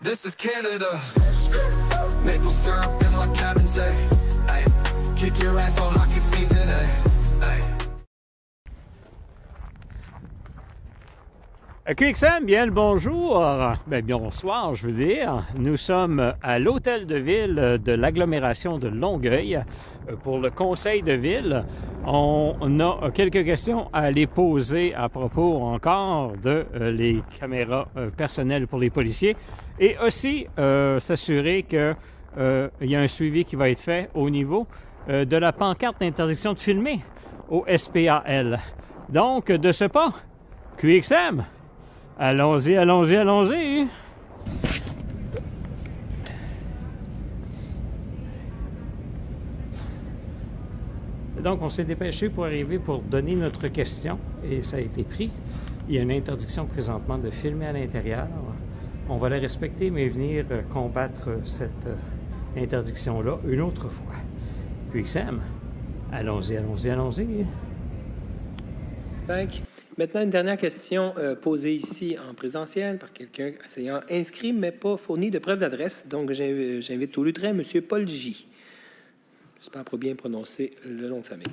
This is Canada. Maple syrup in my cabin, say, ay, kick your ass all hockey season, ay. QXM, bien le bonjour, bien bonsoir je veux dire. Nous sommes à l'hôtel de ville de l'agglomération de Longueuil pour le conseil de ville. On a quelques questions à les poser à propos encore de les caméras personnelles pour les policiers et aussi s'assurer qu'il y a un suivi qui va être fait au niveau de la pancarte d'interdiction de filmer au SPAL. Donc, de ce pas, QXM, allons-y, allons-y, allons-y! Donc, on s'est dépêché pour arriver pour donner notre question et ça a été pris. Il y a une interdiction présentement de filmer à l'intérieur. On va la respecter, mais venir combattre cette interdiction-là une autre fois. QXM, allons-y, allons-y, allons-y! Thank you. Maintenant, une dernière question posée ici en présentiel par quelqu'un ayant inscrit mais pas fourni de preuve d'adresse. Donc, j'invite au lutrin M. Paul J. J'espère pour bien prononcer le nom de famille.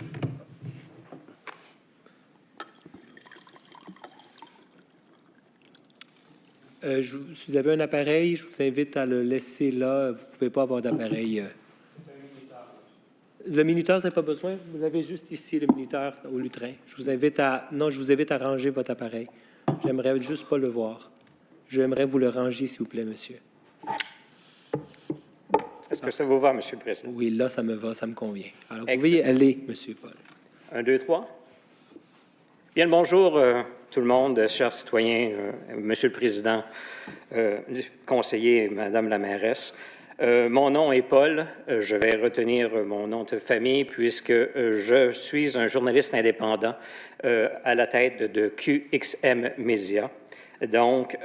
Si vous avez un appareil, je vous invite à le laisser là. Vous ne pouvez pas avoir d'appareil. Le minuteur, ça n'a pas besoin. Vous avez juste ici le minuteur au lutrin. Je vous invite à ranger votre appareil. J'aimerais juste pas le voir. J'aimerais vous le ranger, s'il vous plaît, monsieur. Est-ce que ça vous va, monsieur le Président? Oui, là, ça me va, ça me convient. Alors, vous pouvez y aller, monsieur Paul. 1, 2, 3. Bien le bonjour, tout le monde, chers citoyens, monsieur le Président, conseiller, madame la mairesse. Mon nom est Paul. Je vais retenir mon nom de famille puisque je suis un journaliste indépendant à la tête de QXM Media. Donc,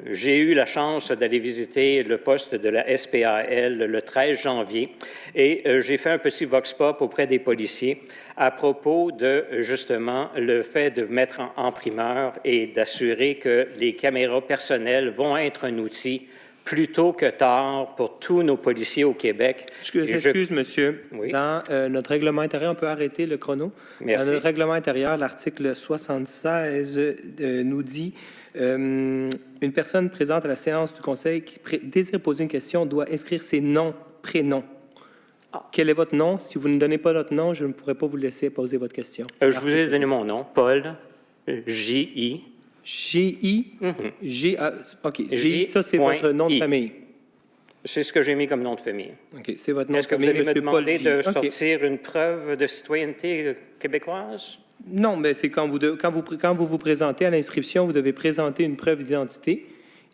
j'ai eu la chance d'aller visiter le poste de la SPAL le 13 janvier et j'ai fait un petit vox pop auprès des policiers à propos de, justement, le fait de mettre en primeur et d'assurer que les caméras personnelles vont être un outil plus tôt que tard pour tous nos policiers au Québec. Excuse, monsieur. Oui? Dans notre règlement intérieur, on peut arrêter le chrono. Merci. Dans notre règlement intérieur, l'article 76 nous dit une personne présente à la séance du conseil qui désire poser une question doit inscrire ses noms, prénoms. Quel est votre nom? Si vous ne donnez pas votre nom, je ne pourrai pas vous laisser poser votre question. Je vous ai donné mon nom, Paul, J.I. G-I? OK. G-I, ça, c'est votre nom de famille. C'est ce que j'ai mis comme nom de famille. OK, c'est votre nom de famille, Est-ce que vous allez me demander de Paul J. sortir une preuve de citoyenneté québécoise? Non, mais c'est quand vous vous présentez à l'inscription, vous devez présenter une preuve d'identité.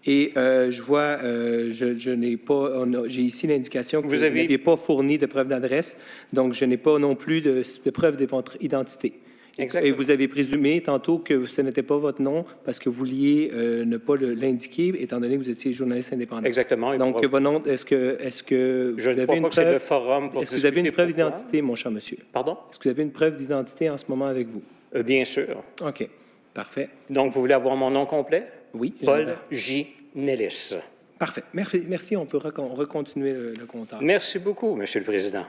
Et je vois, je n'ai pas, j'ai ici l'indication que vous n'aviez pas fourni de preuve d'adresse, donc je n'ai pas non plus de preuve de votre identité. Exactement. Et vous avez présumé tantôt que ce n'était pas votre nom parce que vous vouliez ne pas l'indiquer, étant donné que vous étiez journaliste indépendant. Exactement. Donc, votre nom, est-ce que je vous ne avez crois une pas preuve? Que c'est le forum pour Est-ce que vous avez une preuve pourquoi? d'identité, mon cher monsieur? Pardon? Est-ce que vous avez une preuve d'identité en ce moment avec vous? Bien sûr. OK. Parfait. Donc, vous voulez avoir mon nom complet? Oui. Paul J. Nellis. Parfait. Merci. On peut recontinuer le compteur. Merci beaucoup, Monsieur le Président.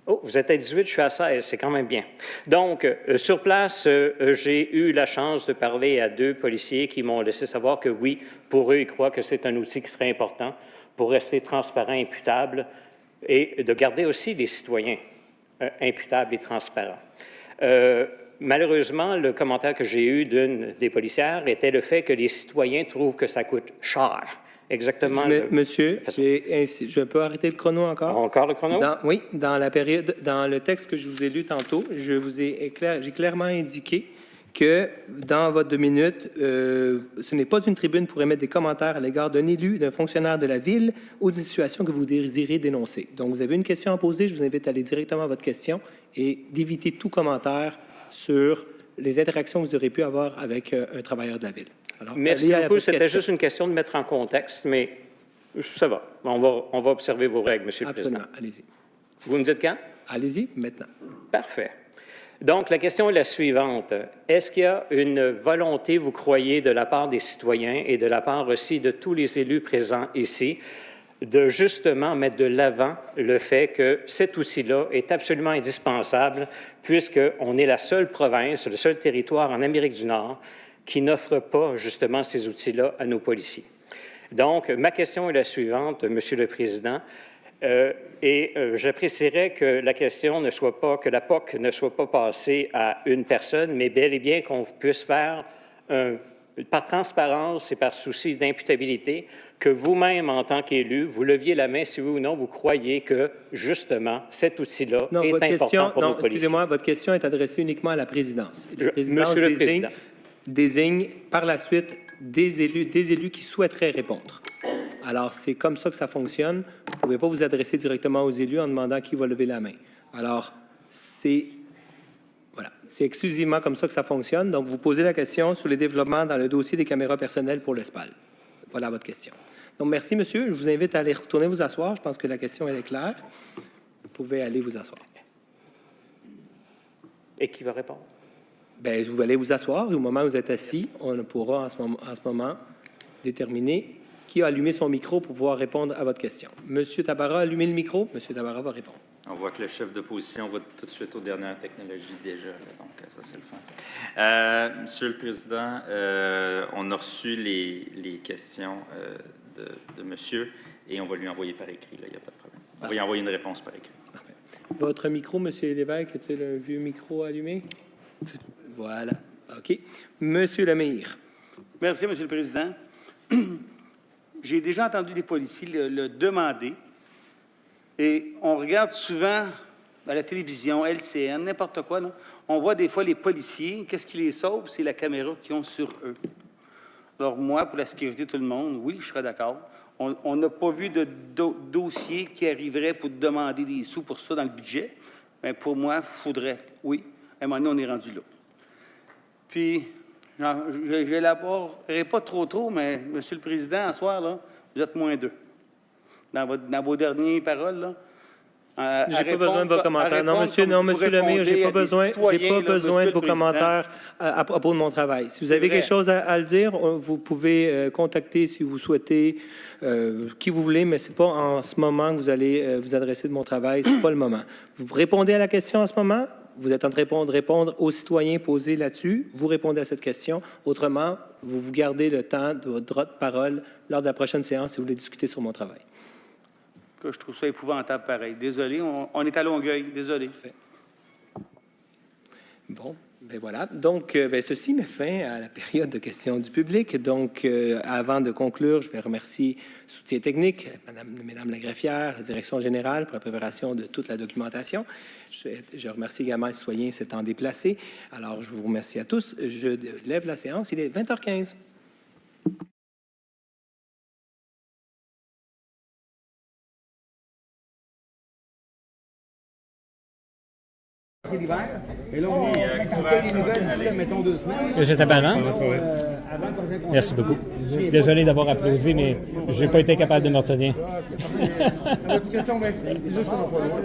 Oh, vous êtes à 18, je suis à 16, c'est quand même bien. Donc, sur place, j'ai eu la chance de parler à 2 policiers qui m'ont laissé savoir que oui, pour eux, ils croient que c'est un outil qui serait important pour rester transparent, imputable et de garder aussi les citoyens imputables et transparents. Malheureusement, le commentaire que j'ai eu d'une des policières était le fait que les citoyens trouvent que ça coûte cher. Exactement. Monsieur, je peux arrêter le chrono encore? Encore le chrono? Oui, dans le texte que je vous ai lu tantôt, j'ai clairement indiqué que dans votre 2 minutes, ce n'est pas une tribune pour émettre des commentaires à l'égard d'un élu, d'un fonctionnaire de la Ville ou d'une situation que vous désirez dénoncer. Donc, vous avez une question à poser, je vous invite à aller directement à votre question et d'éviter tout commentaire sur les interactions que vous aurez pu avoir avec un travailleur de la Ville. Alors, merci beaucoup. C'était juste une question de mettre en contexte, mais ça va. On va observer vos règles, Monsieur le Président. Absolument. Allez-y. Vous me dites quand? Allez-y, maintenant. Parfait. Donc, la question est la suivante. Est-ce qu'il y a une volonté, vous croyez, de la part des citoyens et de la part aussi de tous les élus présents ici, de justement mettre de l'avant le fait que cet outil-là est absolument indispensable, puisqu'on est la seule province, le seul territoire en Amérique du Nord qui n'offre pas justement ces outils-là à nos policiers? Donc, ma question est la suivante, Monsieur le Président. J'apprécierais que la question ne soit pas, que la POC ne soit pas passée à une personne, mais bel et bien qu'on puisse faire, par transparence et par souci d'imputabilité, que vous-même, en tant qu'élu, vous leviez la main si oui ou non vous croyez que, justement, cet outil-là est important pour nos policiers. Excusez-moi, votre question est adressée uniquement à la présidence. La présidence Monsieur le Président. désigne par la suite des élus qui souhaiteraient répondre. Alors, c'est comme ça que ça fonctionne. Vous ne pouvez pas vous adresser directement aux élus en demandant qui va lever la main. Alors, c'est exclusivement comme ça que ça fonctionne. Donc, vous posez la question sur les développements dans le dossier des caméras personnelles pour le SPAL. Voilà votre question. Donc, merci, monsieur. Je vous invite à aller retourner vous asseoir. Je pense que la question, elle est claire. Vous pouvez aller vous asseoir. Et qui va répondre? Bien, vous allez vous asseoir et au moment où vous êtes assis, on pourra en ce moment déterminer qui a allumé son micro pour pouvoir répondre à votre question. Monsieur Tabarra a allumé le micro. Monsieur Tabarra va répondre. On voit que le chef d'opposition va tout de suite aux dernières technologies déjà, là, donc ça, c'est le fun. Monsieur le Président, on a reçu les questions de monsieur et on va lui envoyer par écrit, là, il n'y a pas de problème. On va lui envoyer une réponse par écrit. Parfait. Votre micro, monsieur Lévesque, est-il un vieux micro allumé? Voilà. OK. Monsieur Lemire. Merci, Monsieur le Président. J'ai déjà entendu des policiers le demander et on regarde souvent à la télévision, LCN, n'importe quoi, là, on voit des fois les policiers, qu'est-ce qui les sauve? C'est la caméra qu'ils ont sur eux. Alors moi, pour la sécurité de tout le monde, oui, je serais d'accord. On n'a pas vu de dossier qui arriverait pour demander des sous pour ça dans le budget, mais pour moi, il faudrait, oui, à un moment donné, on est rendu là. Puis, je n'élaborerai pas trop, mais, Monsieur le Président, ce soir, là, vous êtes -2. Dans vos dernières paroles, là. J'ai pas besoin de vos commentaires. Non, monsieur Lemire, j'ai pas besoin de vos commentaires à propos de mon travail. Si vous avez quelque chose à le dire, vous pouvez contacter, si vous souhaitez, qui vous voulez, mais c'est pas en ce moment que vous allez vous adresser de mon travail. C'est pas le moment. Vous répondez à la question en ce moment. Vous êtes en train de répondre aux citoyens posés là-dessus. Vous répondez à cette question. Autrement, vous gardez le temps de votre droit de parole lors de la prochaine séance si vous voulez discuter sur mon travail. Je trouve ça épouvantable pareil. Désolé, on est à Longueuil. Désolé. Bon, bien voilà. Donc, ceci met fin à la période de questions du public. Donc, avant de conclure, je vais remercier le soutien technique, Mesdames la greffière, la direction générale pour la préparation de toute la documentation. Je remercie également les citoyens s'étant déplacés. Alors, je vous remercie à tous. Je lève la séance. Il est 20h15. C'est l'hiver. Et là, on fait les nouvelles d'ici, mettons 2 semaines. Monsieur Tabarra. Merci beaucoup. Désolé d'avoir applaudi, mais je n'ai pas été capable de me retenir. La question, c'est juste qu'on n'a pas le droit.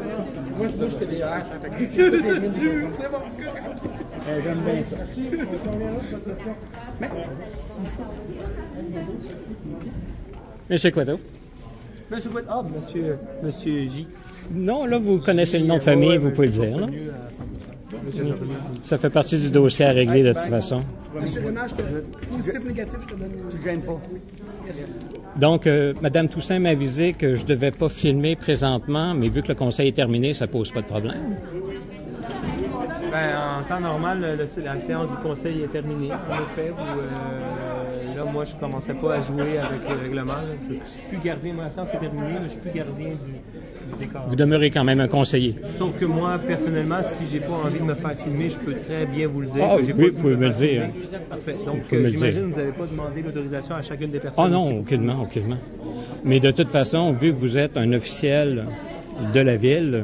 Moi, je bouge que des haches. C'est bon, c'est correct. J'aime bien ça. Monsieur Coiteau. Monsieur Coiteau. Ah, monsieur J. Non, là, vous connaissez le nom de famille, vous pouvez le dire. Là. Ça fait partie du dossier à régler de toute façon. Monsieur Renard, positif, négatif, je te donne. Tu ne gênes pas. Merci. Donc, Mme Toussaint m'a avisé que je ne devais pas filmer présentement, mais vu que le conseil est terminé, ça ne pose pas de problème. Bien, en temps normal, la séance du conseil est terminée. En effet, là, moi, je ne commençais pas à jouer avec le règlement. Je ne suis plus gardien, ma séance est terminée, je ne suis plus gardien du décor. Vous demeurez quand même un conseiller. Sauf que moi, personnellement, si je n'ai pas envie de me faire filmer, je peux très bien vous le dire. Ah, oui, vous pouvez me le dire. Parfait. Donc, j'imagine que vous n'avez pas demandé l'autorisation à chacune des personnes. Ah non, aucunement. Mais de toute façon, vu que vous êtes un officiel de la Ville,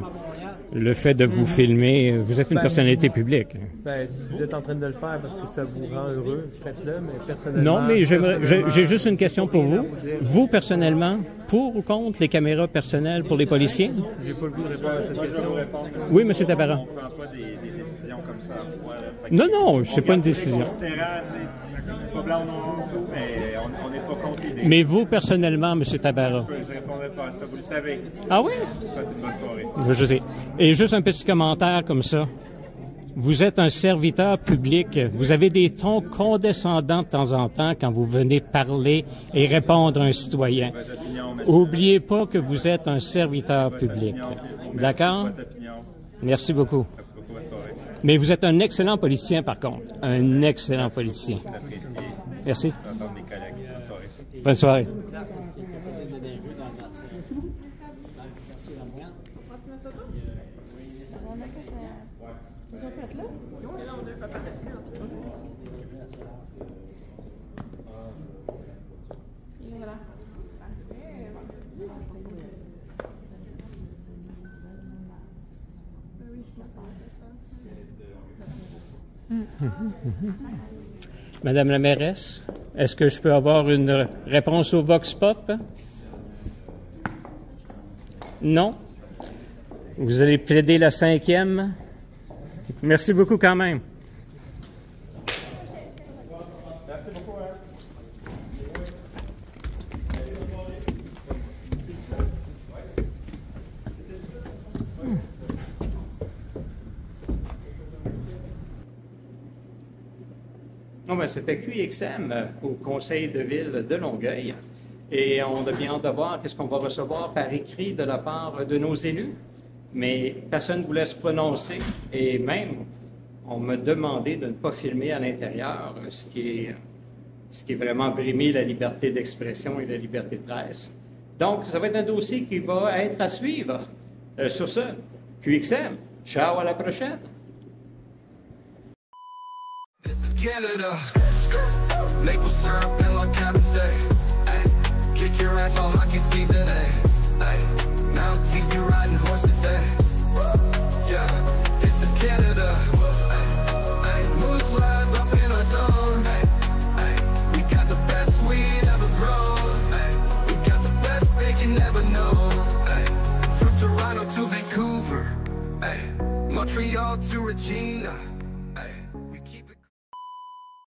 le fait de vous filmer, vous êtes une personnalité publique. Ben, si vous êtes en train de le faire parce que ça vous rend heureux, faites-le, mais personnellement... Non, mais j'ai juste une question pour vous. Vous, personnellement, pour ou contre les caméras personnelles pour les policiers? J'ai pas le goût de répondre à cette question. Oui, M. Tabarrok. On ne prend pas des décisions comme ça à froid. Non, non, c'est pas une décision. C'est pas blanc ou noir, tout, mais on n'est pas contre l'idée. Mais vous, personnellement, M. Tabarok? Je ne répondrai pas à ça, vous le savez. Ah oui? Je vous souhaite une bonne soirée. Je sais. Et juste un petit commentaire comme ça. Vous êtes un serviteur public. Vous avez des tons condescendants de temps en temps quand vous venez parler et répondre à un citoyen. Oubliez pas que vous êtes un serviteur public. D'accord? Merci beaucoup. Mais vous êtes un excellent politicien, par contre. Un excellent politicien. Merci. Bonne soirée. Madame la mairesse, est-ce que je peux avoir une réponse au Vox Pop? Non? Vous allez plaider la 5e? Merci beaucoup quand même. Merci beaucoup. Non, ben, c'était QXM au conseil de ville de Longueuil. Et on a bien hâte de voir qu'est-ce qu'on va recevoir par écrit de la part de nos élus. Mais personne ne voulait se prononcer. Et même, on m'a demandé de ne pas filmer à l'intérieur, ce qui est vraiment brimer la liberté d'expression et la liberté de presse. Donc, ça va être un dossier qui va être à suivre. Sur ce, QXM, ciao, à la prochaine! Canada, maple syrup and like cabin say, ay, kick your ass all hockey season, ay, Mounties be riding horses, ay, yeah, this is Canada, ay, Moose live up in our zone, ay, we got the best weed ever grown, ay, we got the best bacon ever known, ay, from Toronto to Vancouver, ay, Montreal to Regina.